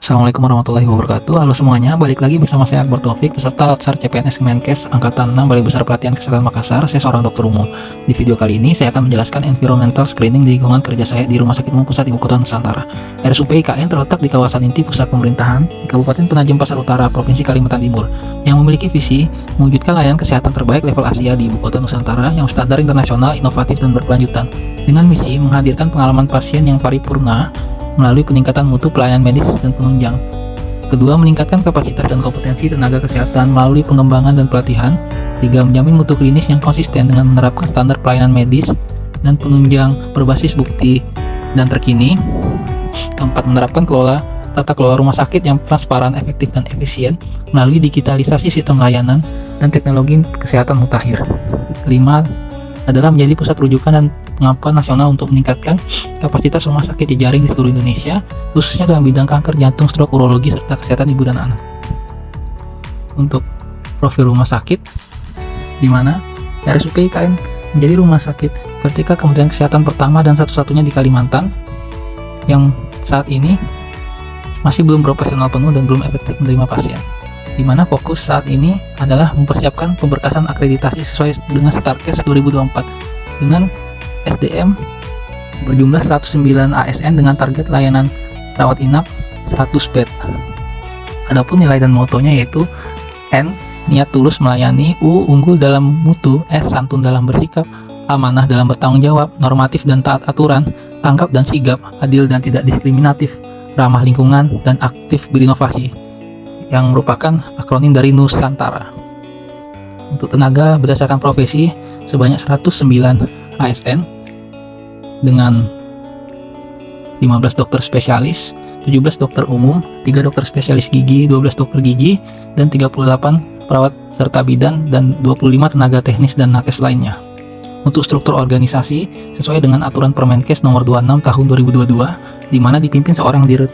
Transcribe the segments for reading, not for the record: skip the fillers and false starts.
Assalamualaikum warahmatullahi wabarakatuh. Halo semuanya, balik lagi bersama saya Akbar Taufik, peserta Latsar CPNS Kemenkes Angkatan 6 Balai Besar Pelatihan Kesehatan Makassar. Saya seorang dokter umum. Di video kali ini, saya akan menjelaskan environmental screening di lingkungan kerja saya di Rumah Sakit Umum Pusat Ibu Kota Nusantara. RSUP IKN terletak di kawasan inti pusat pemerintahan di Kabupaten Penajam Pasar Utara, Provinsi Kalimantan Timur, yang memiliki visi mewujudkan layanan kesehatan terbaik level Asia di Ibu Kota Nusantara yang standar internasional, inovatif, dan berkelanjutan. Dengan misi menghadirkan pengalaman pasien yang paripurna melalui peningkatan mutu pelayanan medis dan penunjang. Kedua, meningkatkan kapasitas dan kompetensi tenaga kesehatan melalui pengembangan dan pelatihan. Tiga, menjamin mutu klinis yang konsisten dengan menerapkan standar pelayanan medis dan penunjang berbasis bukti dan terkini. Keempat, menerapkan tata kelola rumah sakit yang transparan, efektif, dan efisien melalui digitalisasi sistem layanan dan teknologi kesehatan mutakhir. Kelima, adalah menjadi pusat rujukan dan pengampuan nasional untuk meningkatkan kapasitas rumah sakit jejaring di seluruh Indonesia, khususnya dalam bidang kanker, jantung, stroke, urologi, serta kesehatan ibu dan anak. Untuk profil rumah sakit, di mana RSUP IKN menjadi rumah sakit vertikal Kementerian Kesehatan pertama dan satu-satunya di Kalimantan yang saat ini masih belum beroperasional penuh dan belum efektif menerima pasien, di mana fokus saat ini adalah mempersiapkan pemberkasan akreditasi sesuai dengan Starkes 2024 dengan SDM berjumlah 109 ASN dengan target layanan rawat inap 100 bed. Adapun nilai dan motonya yaitu N. Niat tulus melayani, U. Unggul dalam mutu, S. Santun dalam bersikap, amanah dalam bertanggung jawab, normatif dan taat aturan, tangkap dan sigap, adil dan tidak diskriminatif, ramah lingkungan, dan aktif berinovasi, yang merupakan akronim dari Nusantara. Untuk tenaga berdasarkan profesi sebanyak 109 ASN dengan 15 dokter spesialis, 17 dokter umum, 3 dokter spesialis gigi, 12 dokter gigi, dan 38 perawat serta bidan, dan 25 tenaga teknis dan nakes lainnya. Untuk struktur organisasi sesuai dengan aturan Permenkes nomor 26 tahun 2022, di mana dipimpin seorang dirut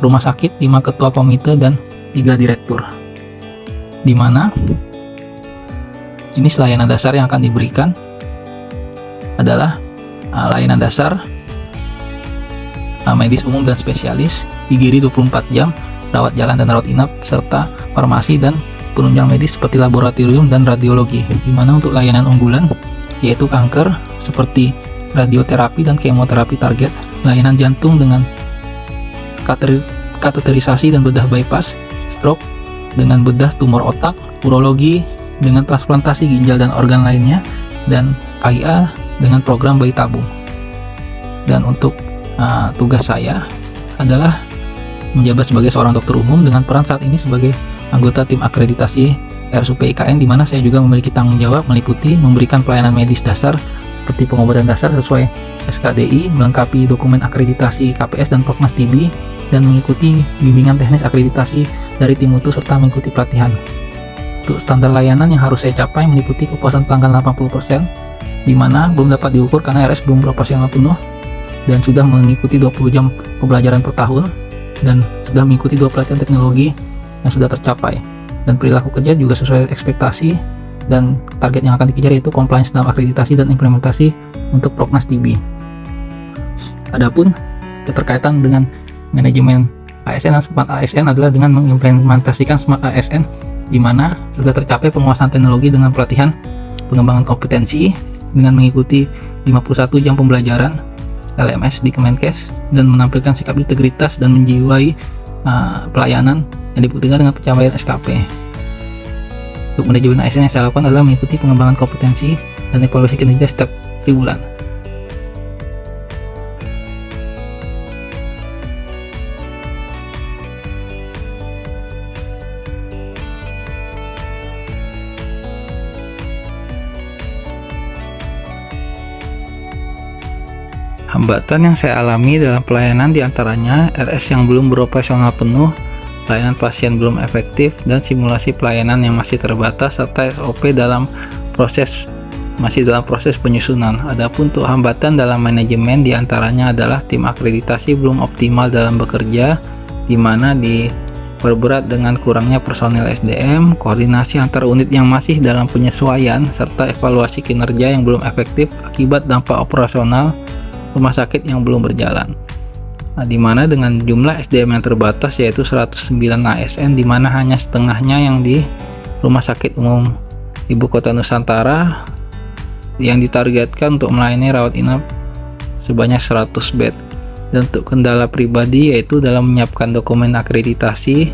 rumah sakit, 5 ketua komite, dan 3 direktur. Di mana jenis layanan dasar yang akan diberikan adalah layanan dasar medis umum dan spesialis, IGD 24 jam, rawat jalan dan rawat inap, serta farmasi dan penunjang medis seperti laboratorium dan radiologi. Di mana untuk layanan unggulan yaitu kanker seperti radioterapi dan kemoterapi target, layanan jantung dengan kateterisasi dan bedah bypass, stroke dengan bedah tumor otak, urologi dengan transplantasi ginjal dan organ lainnya, dan KIA dengan program bayi tabung. Dan untuk tugas saya adalah menjabat sebagai seorang dokter umum dengan peran saat ini sebagai anggota tim akreditasi RSUP IKN, di mana saya juga memiliki tanggung jawab meliputi memberikan pelayanan medis dasar seperti pengobatan dasar sesuai SKDI, melengkapi dokumen akreditasi KPS dan Proknas TB, dan mengikuti bimbingan teknis akreditasi dari tim mutu serta mengikuti pelatihan. Untuk standar layanan yang harus saya capai meliputi kepuasan pelanggan 80%, di mana belum dapat diukur karena RS belum beroperasional penuh, dan sudah mengikuti 20 jam pembelajaran per tahun, dan sudah mengikuti 2 pelatihan teknologi yang sudah tercapai, dan perilaku kerja juga sesuai ekspektasi, dan target yang akan dikejar yaitu compliance dalam akreditasi dan implementasi untuk Proknas TB. Adapun keterkaitan dengan manajemen ASN dan Smart ASN adalah dengan mengimplementasikan Smart ASN, di mana sudah tercapai penguasaan teknologi dengan pelatihan pengembangan kompetensi dengan mengikuti 51 jam pembelajaran LMS di Kemenkes, dan menampilkan sikap integritas dan menjiwai pelayanan yang dibuktikan dengan pencapaian SKP. Untuk manajemen ASN yang saya lakukan adalah mengikuti pengembangan kompetensi dan evaluasi kinerja setiap 3 bulan. Hambatan yang saya alami dalam pelayanan diantaranya RS yang belum beroperasional penuh, pelayanan pasien belum efektif, dan simulasi pelayanan yang masih terbatas, serta SOP masih dalam proses penyusunan. Adapun untuk hambatan dalam manajemen diantaranya adalah tim akreditasi belum optimal dalam bekerja, di mana diperberat dengan kurangnya personil SDM, koordinasi antar unit yang masih dalam penyesuaian, serta evaluasi kinerja yang belum efektif akibat dampak operasional rumah sakit yang belum berjalan. di mana dengan jumlah SDM yang terbatas yaitu 109 ASN, di mana hanya setengahnya yang di Rumah Sakit Umum Ibu Kota Nusantara yang ditargetkan untuk melayani rawat inap sebanyak 100 bed. Dan untuk kendala pribadi yaitu dalam menyiapkan dokumen akreditasi,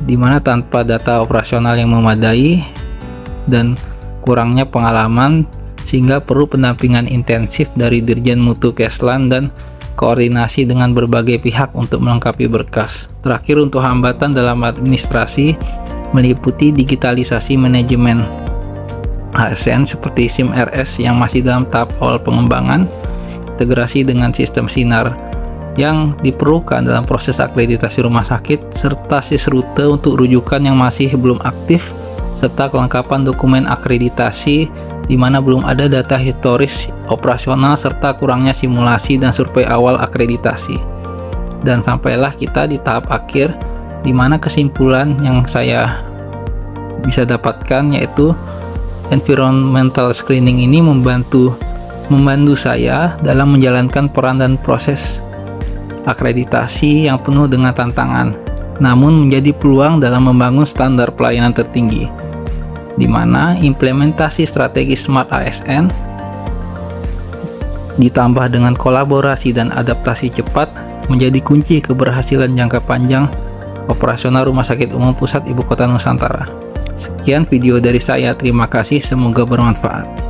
di mana tanpa data operasional yang memadai dan kurangnya pengalaman, sehingga perlu pendampingan intensif dari Dirjen Mutu Keslan dan koordinasi dengan berbagai pihak untuk melengkapi berkas. Terakhir, untuk hambatan dalam administrasi meliputi digitalisasi manajemen ASN seperti SIM RS yang masih dalam tahap awal pengembangan, integrasi dengan sistem Sinar yang diperlukan dalam proses akreditasi rumah sakit, serta sisrute untuk rujukan yang masih belum aktif, serta kelengkapan dokumen akreditasi di mana belum ada data historis operasional, serta kurangnya simulasi dan survei awal akreditasi. Dan sampailah kita di tahap akhir, di mana kesimpulan yang saya bisa dapatkan yaitu environmental screening ini membantu saya dalam menjalankan peran dan proses akreditasi yang penuh dengan tantangan, namun menjadi peluang dalam membangun standar pelayanan tertinggi, di mana implementasi strategi Smart ASN ditambah dengan kolaborasi dan adaptasi cepat menjadi kunci keberhasilan jangka panjang operasional Rumah Sakit Umum Pusat Ibu Kota Nusantara. Sekian video dari saya, terima kasih, semoga bermanfaat.